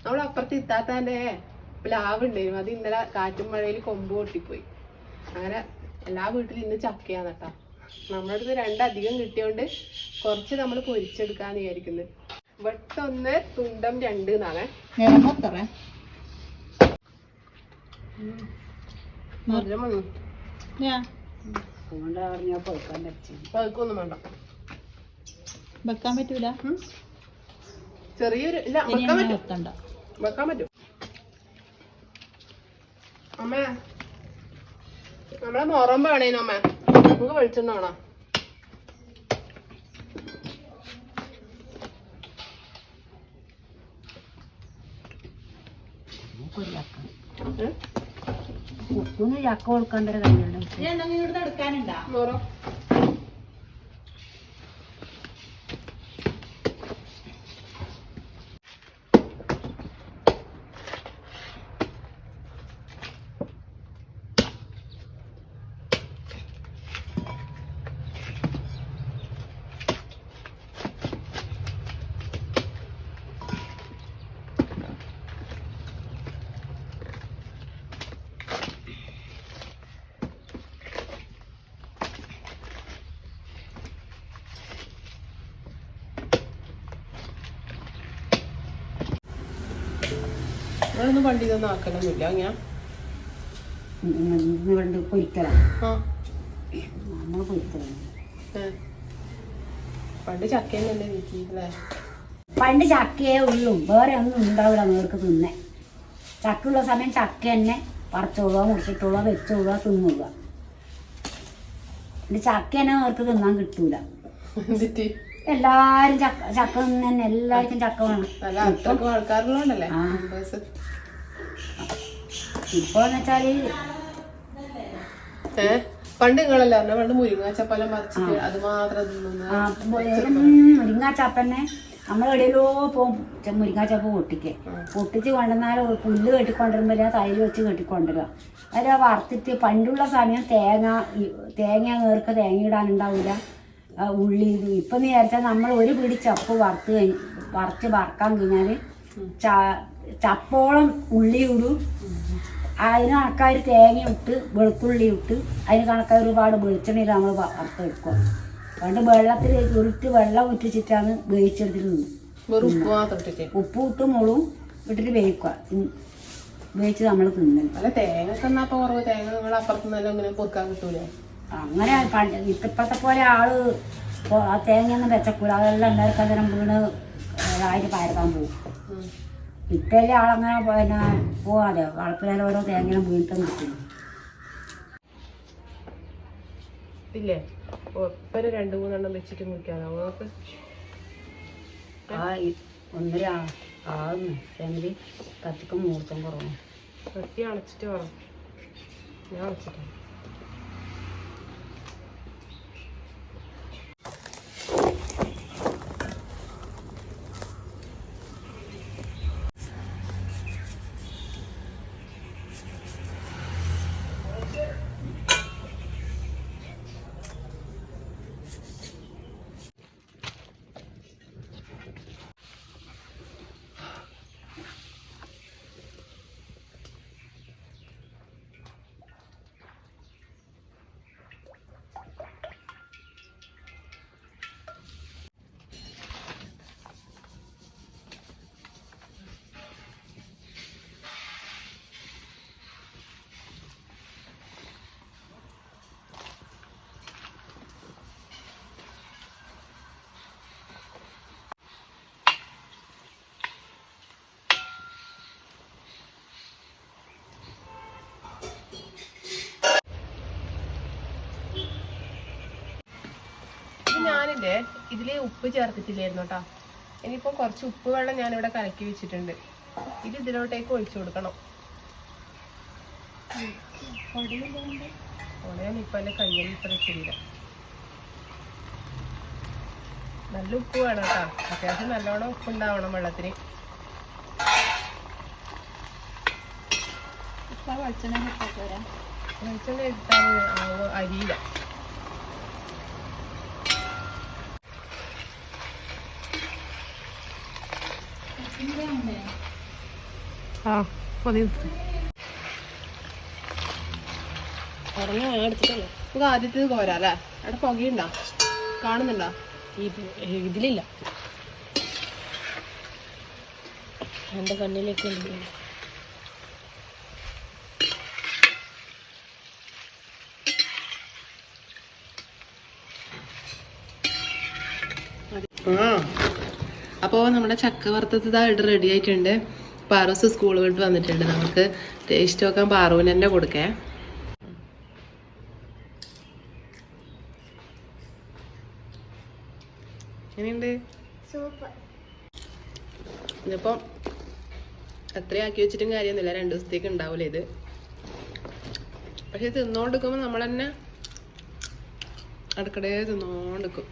നമ്മുടെ അപ്പുറത്ത് ഇത്താത്താന്റെ പ്ലാവ് ഉണ്ടായിരുന്നു. അത് ഇന്നലെ കാറ്റും മഴയിൽ കൊമ്പ് പൊട്ടിപ്പോയി. അങ്ങനെ എല്ലാ വീട്ടിലും ഇന്ന് ചക്കയാണ് കേട്ടോ. നമ്മുടെ അടുത്ത് രണ്ടധികം കിട്ടിയോണ്ട് കുറച്ച് നമ്മൾ പൊരിച്ചെടുക്കാന്ന് വിചാരിക്കുന്നത്. വെട്ടൊന്ന് തുണ്ടം 2 എന്നാണ്. പഴുക്കൊന്നും വേണ്ട. വെക്കാൻ പറ്റൂല. ചെറിയൊരു ഇല്ല വെക്കാൻ പറ്റും. അമ്മ നമ്മളെ മുറമ്പ് വേണേനോ അമ്മ? നമുക്ക് വെളിച്ചെണ്ണ വേണോ? ചക്ക കൊടുക്കേണ്ട കയ്യുണ്ട്. എടുക്കാനുണ്ടോ? മുറം നമ്മളൊന്നും പണ്ട് ഇതൊന്നും ആക്കലൊന്നുമില്ല. അങ്ങനെ പൊരിക്കലാണ് നമ്മൾ പൊരിക്കലാണ്. പണ്ട് ചക്കയെന്നല്ലേ വീട്ടിലേ? പണ്ട് ചക്കയേ ഉള്ളൂ, വേറെ ഒന്നും ഉണ്ടാവില്ല നേർക്ക് തിന്നെ. ചക്കയുള്ള സമയം ചക്ക തന്നെ പറിച്ചോളുക, മുറിച്ചിട്ടോളുക, വെച്ചോളുക, തിന്നുക. ചക്ക തന്നെ നേർക്ക് തിന്നാൻ കിട്ടൂല. എല്ലാരും ചക്ക തന്നെ, എല്ലാവർക്കും ചക്ക വേണം. ആൾക്കാരുള്ളതല്ലേ. ഇപ്പോന്ന് വെച്ചാല് പണ്ട് നിങ്ങളല്ല പണ്ട് മുരിങ്ങാച്ചപ്പലം പറിച്ചിട്ട് അത് മാത്രം മുരിങ്ങാച്ചപ്പന്നെ നമ്മളെവിടെയല്ലോ പോകും. മുരിങ്ങാച്ചപ്പ പൊട്ടിച്ച് കൊണ്ടുവന്നാൽ പുല്ല് കെട്ടിക്കൊണ്ടിരുമ്പോൾ തൈല് വെച്ച് കെട്ടിക്കൊണ്ടുവരിക. അതിൽ വറുത്തിട്ട് പണ്ടുള്ള സമയം തേങ്ങ നേർക്ക് തേങ്ങ ഇടാനുണ്ടാവില്ല, ഉള്ളി. ഇപ്പം എന്ന് വിചാരിച്ചാൽ നമ്മൾ ഒരു പിടി ചപ്പ് വറുത്ത് വറക്കാൻ കഴിഞ്ഞാൽ ചപ്പോളം ഉള്ളി ഇടും. അതിന് കണക്കാർ തേങ്ങ ഇട്ട് വെളുത്തുള്ളി ഇട്ട് അതിന് കണക്കാർ ഒരുപാട് വെളിച്ചെണ്ണയിൽ നമ്മൾ വറുത്തെടുക്കുക. പണ്ട് വെള്ളത്തിൽ ഉരുട്ട് വെള്ളം ഉറ്റിച്ചിട്ടാണ് വേവിച്ചെടുത്തിട്ട് ഉപ്പ് ഇട്ട് മുളകും ഇട്ടിട്ട് വേവിക്കുക. വേവിച്ച് നമ്മൾ തിന്നുന്നത്. അങ്ങനെ ഇപ്പോഴത്തെ പോലെ ആള് തേങ്ങയൊന്നും വെച്ചക്കൂല. അതെല്ലാം എല്ലാവർക്കും അതിനും വീണ് ആയിട്ട് പരക്കാൻ പോകും. ഇപ്പല്ലേ ആളങ്ങനെ പോവാതെ വളപ്പിലാൽ ഓരോ തേങ്ങയും വീണിട്ടും കിട്ടുന്നു. ഇല്ലേ 2-3 വെച്ചിട്ട് മുറിക്കാനോ? ഒന്നര ആകുന്നു ഫാമിലി കത്തിക്കും മൂർച്ചം കുറവാണ്. കത്തി അണച്ചിട്ട് വേണം. ഞാൻ അണച്ചിട്ട് ഞാനില്ലേ ഇതില് ഉപ്പ് ചേർത്തിട്ടില്ലായിരുന്നു കേട്ടോ. ഇനിയിപ്പോ കുറച്ച് ഉപ്പ് വെള്ളം ഞാനിവിടെ കലക്കി വെച്ചിട്ടുണ്ട്. ഇത് ഇതിലോട്ടേക്ക് ഒഴിച്ചു കൊടുക്കണം. ഇപ്പൊ എന്റെ കയ്യിൽ ഇത്ര ശരിയില്ല. നല്ല ഉപ്പ് വേണം കേട്ടോ. അത്യാവശ്യം നല്ലോണം ഉപ്പ് ഉണ്ടാവണം വെള്ളത്തിന്. വെളിച്ചെണ്ണ എടുത്താൽ അരിയില്ല. ആ മതി. നമുക്ക് ആദ്യത്തേത് കോരാ അല്ലേ? അവിടെ പുകയുണ്ടോ? കാണുന്നുണ്ടോ? ഇതിലില്ല, എൻ്റെ കണ്ണിലേക്ക് അപ്പോൾ നമ്മുടെ ചക്ക വറുത്തത് ഇതായിട്ട് റെഡി ആയിട്ടുണ്ട്. പാറൂസ് സ്കൂൾ വിട്ട് വന്നിട്ടുണ്ട്. നമുക്ക് ടേസ്റ്റ് നോക്കാൻ പാറുവിന് തന്നെ കൊടുക്കേ. എങ്ങനെയുണ്ട്? ഇതിപ്പം എത്രയാക്കി വെച്ചിട്ടും കാര്യമൊന്നുമില്ല, 2 ദിവസത്തേക്ക് ഉണ്ടാവില്ല ഇത്. പക്ഷെ തിന്നോണ്ടിരിക്കുമ്പോൾ നമ്മൾ തന്നെ അടുക്കടയെ തിന്നോണ്ടിരിക്കും.